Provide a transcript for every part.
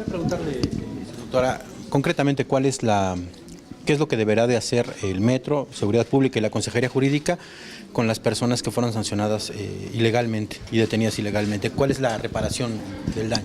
Quisiera preguntarle, doctora, concretamente, ¿qué es lo que deberá de hacer el Metro, Seguridad Pública y la Consejería Jurídica con las personas que fueron sancionadas ilegalmente y detenidas ilegalmente? ¿Cuál es la reparación del daño?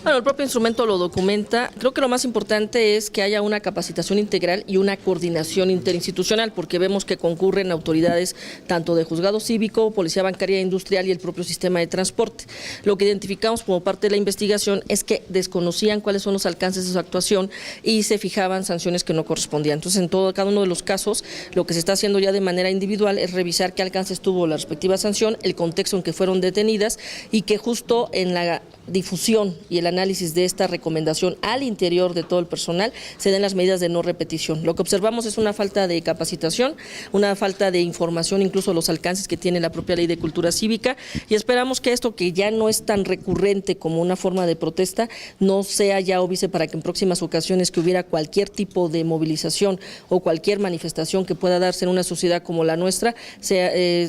Bueno, el propio instrumento lo documenta. Creo que lo más importante es que haya una capacitación integral y una coordinación interinstitucional, porque vemos que concurren autoridades tanto de juzgado cívico, policía bancaria e industrial y el propio sistema de transporte. Lo que identificamos como parte de la investigación es que desconocían cuáles son los alcances de su actuación y se fijaban sanciones que no correspondían. Entonces, en cada uno de los casos, lo que se está haciendo ya de manera individual es revisar qué alcances tuvo la respectiva sanción, el contexto en que fueron detenidas y que justo en la difusión y el análisis de esta recomendación al interior de todo el personal se den las medidas de no repetición. Lo que observamos es una falta de capacitación, una falta de información, incluso los alcances que tiene la propia Ley de Cultura Cívica, y esperamos que esto, que ya no es tan recurrente como una forma de protesta, no sea ya óbice para que en próximas ocasiones que hubiera cualquier tipo de movilización o cualquier manifestación que pueda darse en una sociedad como la nuestra,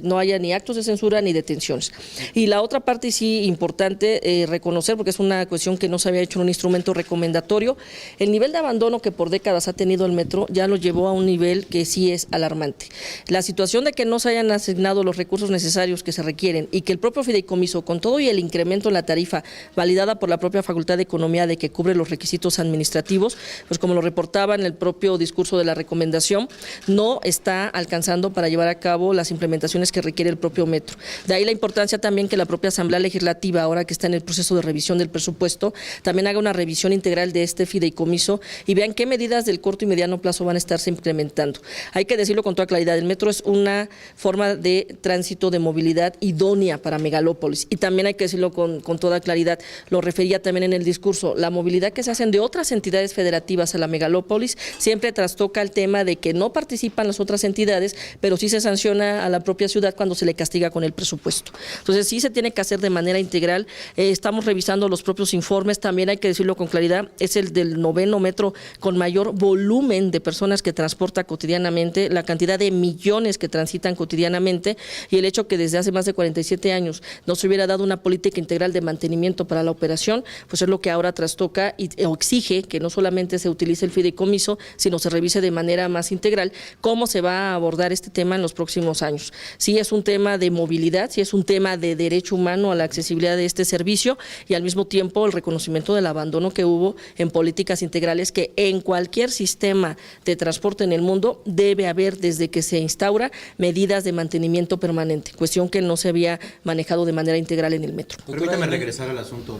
no haya ni actos de censura ni detenciones. Y la otra parte sí importante, reconocer, porque es una cuestión que no se había hecho en un instrumento recomendatorio, el nivel de abandono que por décadas ha tenido el metro ya lo llevó a un nivel que sí es alarmante. La situación de que no se hayan asignado los recursos necesarios que se requieren y que el propio fideicomiso, con todo y el incremento en la tarifa validada por la propia Facultad de Economía de que cubre los requisitos administrativos, pues como lo reportaba en el propio discurso de la recomendación, no está alcanzando para llevar a cabo las implementaciones que requiere el propio metro. De ahí la importancia también que la propia Asamblea Legislativa, ahora que está en el proceso de revisión del presupuesto, también haga una revisión integral de este fideicomiso y vean qué medidas del corto y mediano plazo van a estarse implementando. Hay que decirlo con toda claridad, el metro es una forma de tránsito de movilidad idónea para megalópolis, y también hay que decirlo con toda claridad, lo refería también en el discurso, la movilidad que se hacen de otras entidades federativas a la megalópolis siempre trastoca el tema de que no participan las otras entidades, pero sí se sanciona a la propia ciudad cuando se le castiga con el presupuesto. Entonces sí se tiene que hacer de manera integral. Estamos revisando los propios informes, también hay que decirlo con claridad, es el del 9º metro con mayor volumen de personas que transporta cotidianamente, la cantidad de millones que transitan cotidianamente, y el hecho que desde hace más de 47 años no se hubiera dado una política integral de mantenimiento para la operación, pues es lo que ahora trastoca o exige que no solamente se utilice el fideicomiso, sino se revise de manera más integral cómo se va a abordar este tema en los próximos años. Sí es un tema de movilidad, sí es un tema de derecho humano a la accesibilidad de este servicio, y al mismo tiempo el reconocimiento del abandono que hubo en políticas integrales que en cualquier sistema de transporte en el mundo debe haber, desde que se instaura, medidas de mantenimiento permanente, cuestión que no se había manejado de manera integral en el metro. Permítame regresar al asunto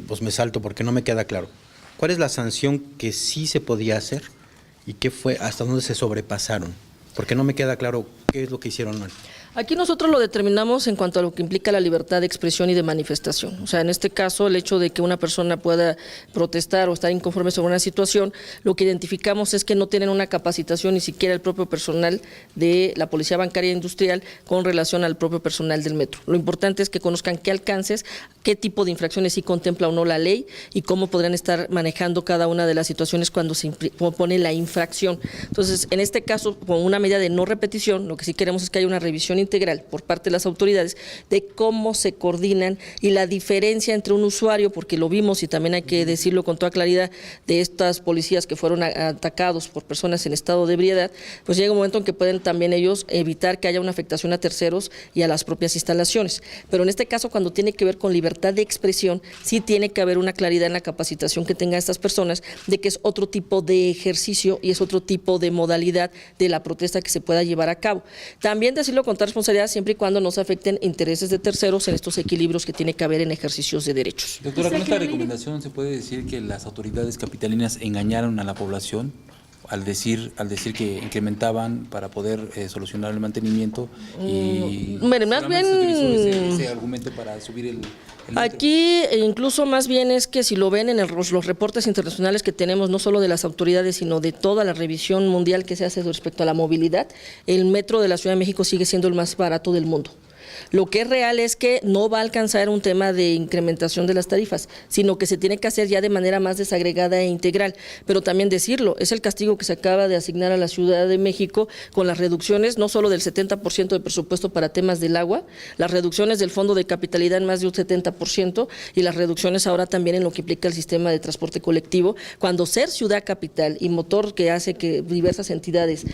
pues me salto porque no me queda claro. ¿Cuál es la sanción que sí se podía hacer y qué fue, hasta dónde se sobrepasaron? Porque no me queda claro qué es lo que hicieron mal. Aquí nosotros lo determinamos en cuanto a lo que implica la libertad de expresión y de manifestación. O sea, en este caso, el hecho de que una persona pueda protestar o estar inconforme sobre una situación, lo que identificamos es que no tienen una capacitación ni siquiera el propio personal de la Policía Bancaria e Industrial con relación al propio personal del metro. Lo importante es que conozcan qué alcances, qué tipo de infracciones sí contempla o no la ley y cómo podrán estar manejando cada una de las situaciones cuando se pone la infracción. Entonces, en este caso, con una medida de no repetición, lo que sí queremos es que haya una revisión integral por parte de las autoridades de cómo se coordinan y la diferencia entre un usuario, porque lo vimos y también hay que decirlo con toda claridad, de estas policías que fueron atacados por personas en estado de ebriedad, pues llega un momento en que pueden también ellos evitar que haya una afectación a terceros y a las propias instalaciones. Pero en este caso, cuando tiene que ver con libertad de expresión, sí tiene que haber una claridad en la capacitación que tengan estas personas de que es otro tipo de ejercicio y es otro tipo de modalidad de la protesta que se pueda llevar a cabo. También decirlo con toda responsabilidad siempre y cuando no se afecten intereses de terceros en estos equilibrios que tiene que haber en ejercicios de derechos. Doctora, ¿con esta recomendación se puede decir que las autoridades capitalinas engañaron a la población al decir que incrementaban para poder solucionar el mantenimiento y más bien ese argumento para subir el aquí incluso más bien es que si lo ven en los reportes internacionales que tenemos, no solo de las autoridades, sino de toda la revisión mundial que se hace respecto a la movilidad, el metro de la Ciudad de México sigue siendo el más barato del mundo. Lo que es real es que no va a alcanzar un tema de incrementación de las tarifas, sino que se tiene que hacer ya de manera más desagregada e integral. Pero también decirlo, es el castigo que se acaba de asignar a la Ciudad de México con las reducciones no solo del 70% de presupuesto para temas del agua, las reducciones del fondo de capitalidad en más de un 70% y las reducciones ahora también en lo que implica el sistema de transporte colectivo, cuando ser ciudad capital y motor que hace que diversas entidades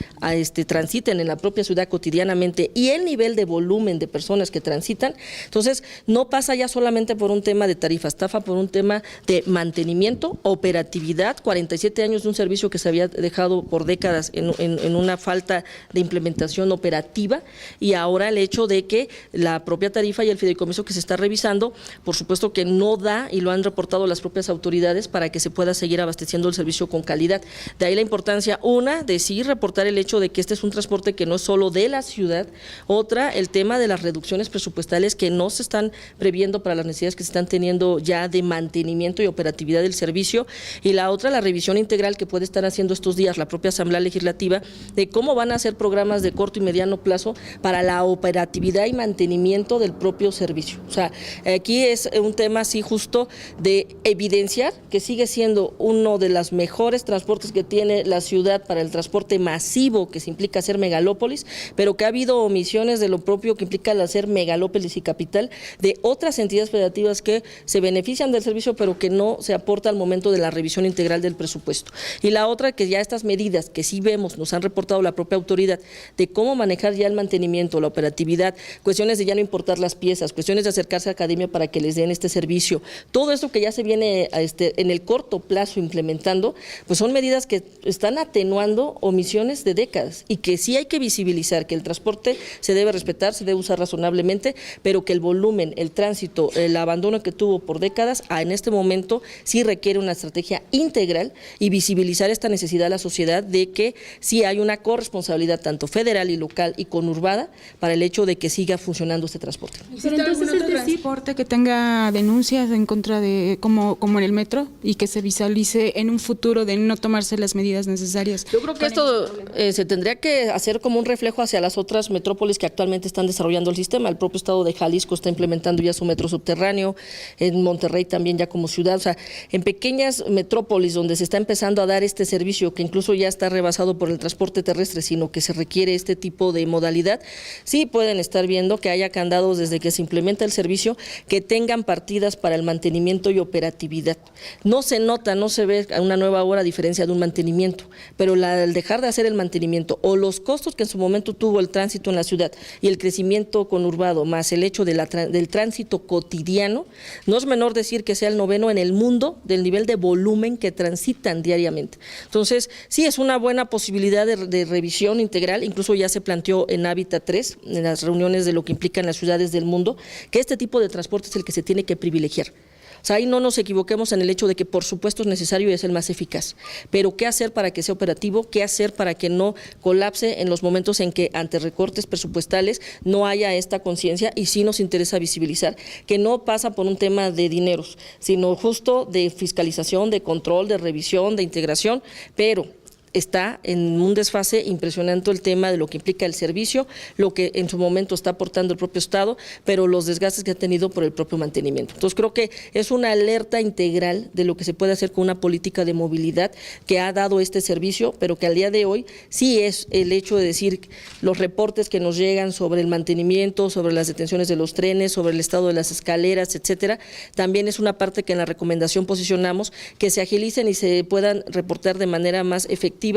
transiten en la propia ciudad cotidianamente y el nivel de volumen de personas que transitan, entonces no pasa ya solamente por un tema de tarifas, pasa por un tema de mantenimiento, operatividad, 47 años de un servicio que se había dejado por décadas en una falta de implementación operativa, y ahora el hecho de que la propia tarifa y el fideicomiso que se está revisando, por supuesto que no da, y lo han reportado las propias autoridades, para que se pueda seguir abasteciendo el servicio con calidad. De ahí la importancia, una, de sí reportar el hecho de que este es un transporte que no es solo de la ciudad, otra, el tema de las reducciones presupuestales que no se están previendo para las necesidades que se están teniendo ya de mantenimiento y operatividad del servicio, y la otra, la revisión integral que puede estar haciendo estos días la propia Asamblea Legislativa de cómo van a ser programas de corto y mediano plazo para la operatividad y mantenimiento del propio servicio. O sea, aquí es un tema así justo de evidenciar que sigue siendo uno de los mejores transportes que tiene la ciudad para el transporte masivo que se implica ser megalópolis, pero que ha habido omisiones de lo propio que implica el hacer megalópolis y capital de otras entidades federativas que se benefician del servicio, pero que no se aporta al momento de la revisión integral del presupuesto. Y la otra, que ya estas medidas que sí vemos, nos han reportado la propia autoridad, de cómo manejar ya el mantenimiento, la operatividad, cuestiones de ya no importar las piezas, cuestiones de acercarse a academia para que les den este servicio, todo esto que ya se viene en el corto plazo implementando, pues son medidas que están atenuando omisiones de décadas y que sí hay que visibilizar que el transporte se debe respetar, se debe usar razonablemente, pero que el volumen, el tránsito, el abandono que tuvo por décadas, en este momento sí requiere una estrategia integral y visibilizar esta necesidad a la sociedad de que sí hay una corresponsabilidad tanto federal y local y conurbada para el hecho de que siga funcionando este transporte. Pero entonces el transporte que tenga denuncias en contra de, como en el metro, y que se visualice en un futuro de no tomarse las medidas necesarias. Yo creo que esto se tendría que hacer como un reflejo hacia las otras metrópolis que actualmente están desarrollando el sistema. El propio estado de Jalisco está implementando ya su metro subterráneo, en Monterrey también ya como ciudad, o sea, en pequeñas metrópolis donde se está empezando a dar este servicio que incluso ya está rebasado por el transporte terrestre, sino que se requiere este tipo de modalidad, sí pueden estar viendo que haya candados desde que se implementa el servicio que tengan partidas para el mantenimiento y operatividad. No se nota, no se ve a una nueva hora a diferencia de un mantenimiento, pero al dejar de hacer el mantenimiento o los costos que en su momento tuvo el tránsito en la ciudad y el crecimiento conurbado, más el hecho del tránsito cotidiano, no es menor decir que sea el 9º en el mundo del nivel de volumen que transitan diariamente. Entonces, sí es una buena posibilidad de revisión integral, incluso ya se planteó en Hábitat 3, en las reuniones de lo que implican las ciudades del mundo, que este tipo de transporte es el que se tiene que privilegiar. O sea, ahí no nos equivoquemos en el hecho de que por supuesto es necesario y es el más eficaz, pero ¿qué hacer para que sea operativo? ¿Qué hacer para que no colapse en los momentos en que ante recortes presupuestales no haya esta conciencia? Y sí nos interesa visibilizar que no pasa por un tema de dineros, sino justo de fiscalización, de control, de revisión, de integración, pero está en un desfase impresionante el tema de lo que implica el servicio, lo que en su momento está aportando el propio Estado, pero los desgastes que ha tenido por el propio mantenimiento. Entonces creo que es una alerta integral de lo que se puede hacer con una política de movilidad que ha dado este servicio, pero que al día de hoy sí es el hecho de decir los reportes que nos llegan sobre el mantenimiento, sobre las detenciones de los trenes, sobre el estado de las escaleras, etcétera, también es una parte que en la recomendación posicionamos que se agilicen y se puedan reportar de manera más efectiva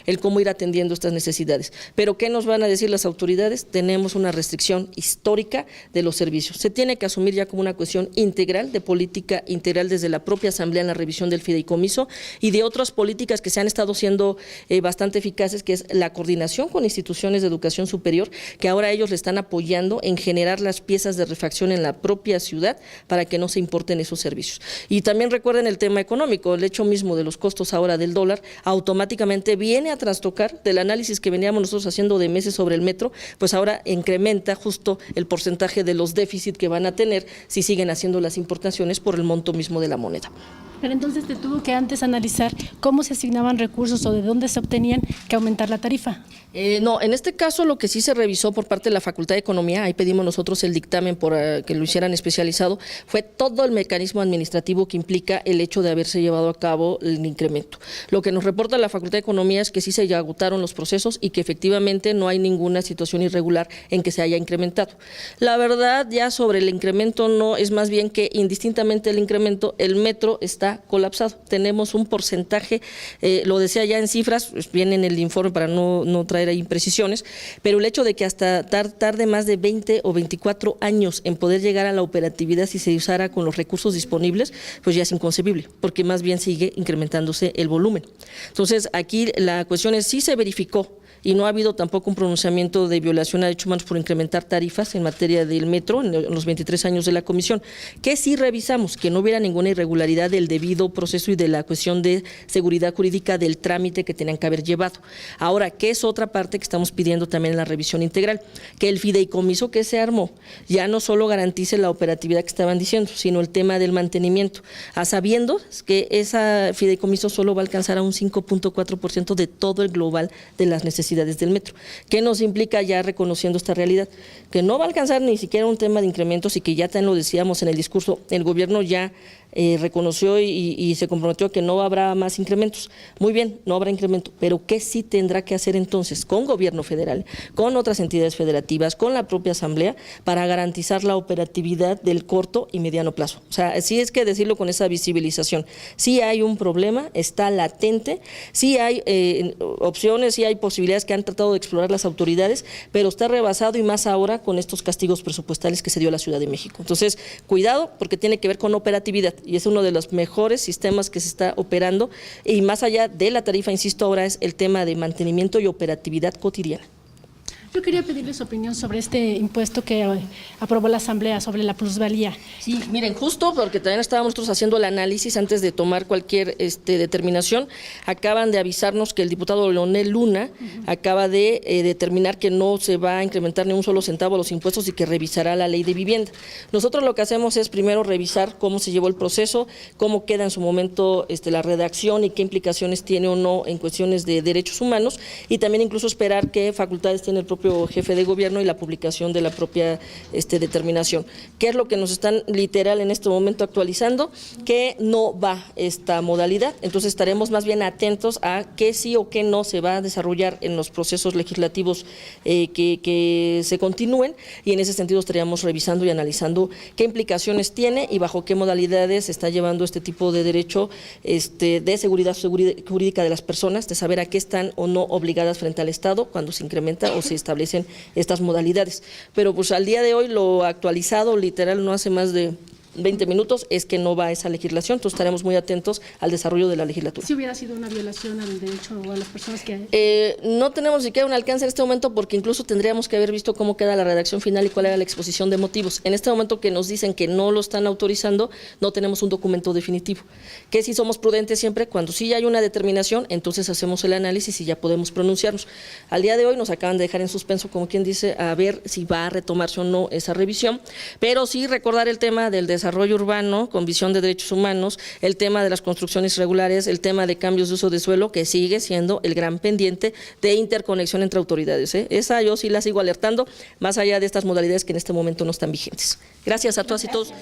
el cómo ir atendiendo estas necesidades. Pero ¿qué nos van a decir las autoridades? Tenemos una restricción histórica de los servicios. Se tiene que asumir ya como una cuestión integral, de política integral desde la propia Asamblea en la revisión del fideicomiso y de otras políticas que se han estado siendo bastante eficaces, que es la coordinación con instituciones de educación superior, que ahora ellos le están apoyando en generar las piezas de refacción en la propia ciudad para que no se importen esos servicios. Y también recuerden el tema económico, el hecho mismo de los costos ahora del dólar, automáticamente viene a trastocar del análisis que veníamos nosotros haciendo de meses sobre el metro, pues ahora incrementa justo el porcentaje de los déficits que van a tener si siguen haciendo las importaciones por el monto mismo de la moneda. Pero entonces te tuvo que antes analizar cómo se asignaban recursos o de dónde se obtenían que aumentar la tarifa. No, en este caso lo que sí se revisó por parte de la Facultad de Economía, ahí pedimos nosotros el dictamen por que lo hicieran especializado, fue todo el mecanismo administrativo que implica el hecho de haberse llevado a cabo el incremento. Lo que nos reporta la Facultad de Economía es que sí se ya agotaron los procesos y que efectivamente no hay ninguna situación irregular en que se haya incrementado. La verdad, ya sobre el incremento no, es más bien que indistintamente del incremento, el metro está colapsado. Tenemos un porcentaje, lo decía ya en cifras, pues viene en el informe para no traer ahí imprecisiones, pero el hecho de que hasta tarde más de 20 o 24 años en poder llegar a la operatividad si se usara con los recursos disponibles, pues ya es inconcebible, porque más bien sigue incrementándose el volumen. Entonces, aquí la cuestión es si se verificó y no ha habido tampoco un pronunciamiento de violación a derechos humanos por incrementar tarifas en materia del metro en los 23 años de la comisión, que sí revisamos que no hubiera ninguna irregularidad del debido proceso y de la cuestión de seguridad jurídica del trámite que tenían que haber llevado. Ahora, ¿qué es otra parte que estamos pidiendo también en la revisión integral? Que el fideicomiso que se armó ya no solo garantice la operatividad que estaban diciendo, sino el tema del mantenimiento, a sabiendo que ese fideicomiso solo va a alcanzar a un 5.4% de todo el global de las necesidades del metro. ¿Qué nos implica ya reconociendo esta realidad? Que no va a alcanzar ni siquiera un tema de incrementos y que ya también lo decíamos en el discurso, el gobierno ya reconoció y se comprometió que no habrá más incrementos. Muy bien, no habrá incremento, pero ¿qué sí tendrá que hacer entonces con gobierno federal, con otras entidades federativas, con la propia asamblea, para garantizar la operatividad del corto y mediano plazo? O sea, sí es que decirlo con esa visibilización. Sí hay un problema, está latente, sí hay opciones, sí hay posibilidades que han tratado de explorar las autoridades, pero está rebasado y más ahora con estos castigos presupuestales que se dio a la Ciudad de México. Entonces, cuidado, porque tiene que ver con operatividad y es uno de los mejores sistemas que se está operando y más allá de la tarifa, insisto, ahora es el tema de mantenimiento y operatividad cotidiana. Yo quería pedirle su opinión sobre este impuesto que aprobó la Asamblea sobre la plusvalía. Sí, miren, justo porque también estábamos nosotros haciendo el análisis antes de tomar cualquier determinación, acaban de avisarnos que el diputado Leonel Luna acaba de determinar que no se va a incrementar ni un solo centavo los impuestos y que revisará la ley de vivienda. Nosotros lo que hacemos es primero revisar cómo se llevó el proceso, cómo queda en su momento la redacción y qué implicaciones tiene o no en cuestiones de derechos humanos y también incluso esperar qué facultades tiene el propio jefe de gobierno y la publicación de la propia determinación. ¿Qué es lo que nos están literal en este momento actualizando? Que no va esta modalidad, entonces estaremos más bien atentos a qué sí o qué no se va a desarrollar en los procesos legislativos que se continúen y en ese sentido estaríamos revisando y analizando qué implicaciones tiene y bajo qué modalidades se está llevando este tipo de derecho de seguridad jurídica de las personas, de saber a qué están o no obligadas frente al Estado cuando se incrementa o se establecen estas modalidades. Pero pues al día de hoy lo actualizado literal no hace más de 20 minutos es que no va a esa legislación, entonces estaremos muy atentos al desarrollo de la legislatura. Si hubiera sido una violación al derecho o a las personas que… no tenemos ni siquiera un alcance en este momento porque incluso tendríamos que haber visto cómo queda la redacción final y cuál era la exposición de motivos. En este momento que nos dicen que no lo están autorizando, no tenemos un documento definitivo. Que si somos prudentes siempre, cuando sí hay una determinación, entonces hacemos el análisis y ya podemos pronunciarnos. Al día de hoy nos acaban de dejar en suspenso, como quien dice, a ver si va a retomarse o no esa revisión, pero sí recordar el tema del desarrollo urbano con visión de derechos humanos, el tema de las construcciones irregulares, el tema de cambios de uso de suelo, que sigue siendo el gran pendiente de interconexión entre autoridades. Esa yo sí la sigo alertando, más allá de estas modalidades que en este momento no están vigentes. Gracias a todas y todos.